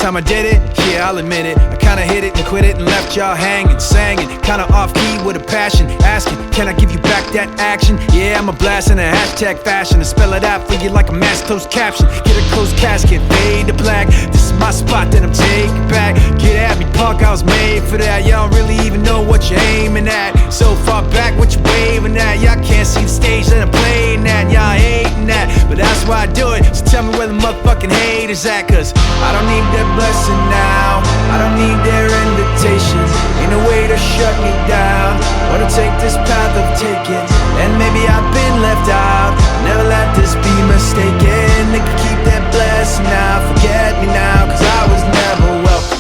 time I did it, yeah, I'll admit it, I kinda hit it and quit it and left y'all hanging, sang it, kinda off-key with a passion, asking, can I give you back that action? Yeah, I'm a blast in a hashtag fashion, to spell it out for you like a mass closed caption. Get a closed casket, fade to black, this is my spot that I'm taking back. Get at me, punk, I was made for that. Y'all don't really even know what you're aiming at. So far back, what you waving at? Y'all can't see the stage that I'm playing at. Y'all hating that, but that's why I do it. So tell me where the motherfucking hate is at, cause I don't need their blessing now, I don't need their invitations. Ain't no way to shut me down. Wanna take this path of taking, and maybe I've been left out. Never let this be mistaken. They can keep that blessing now, forget me now, cause I was never welcome.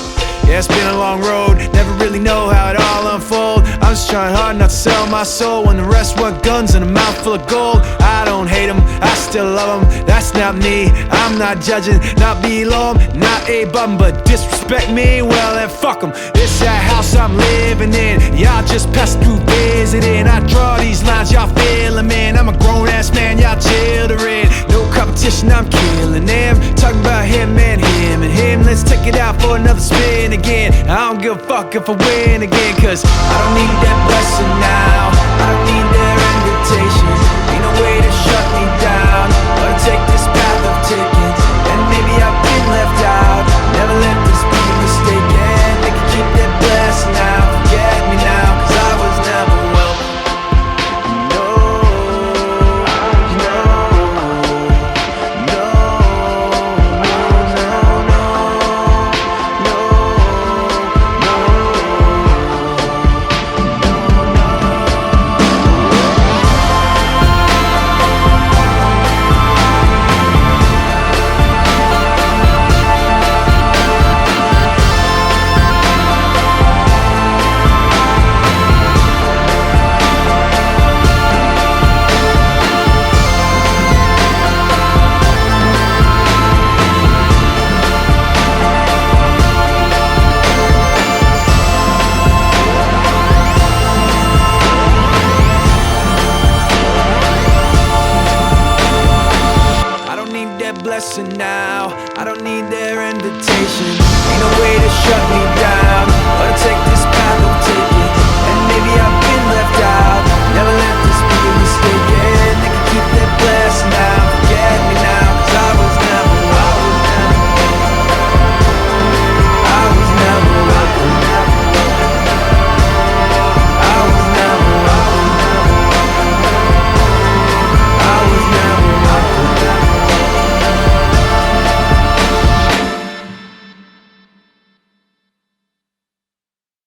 Yeah, it's been a long road, never really know how it all unfold. I'm just trying hard not to sell my soul when the rest want guns and a mouthful of gold. I don't hate them, I still love them, that's not me. I'm not judging, not below them, not a bum, but disrespect me, well then fuck them. This that house I'm living in, y'all just pass through visiting. I draw these lines, y'all feel them in. I'm a grown ass man, y'all children. No competition, I'm killing them. Talking about him and him and him. Let's take it out for another spin again. I don't give a fuck if I win again, cause I don't need that blessing now, I don't need their invitations. Ain't no way to shut me down. Wanna take this path of taking, and maybe I've been left out. Never let this be mistaken. They can keep that blessing now, forget me now, cause I was never welcome. No, no, no, no, no, no, blessing now, I don't need their invitation. Ain't no way to shut me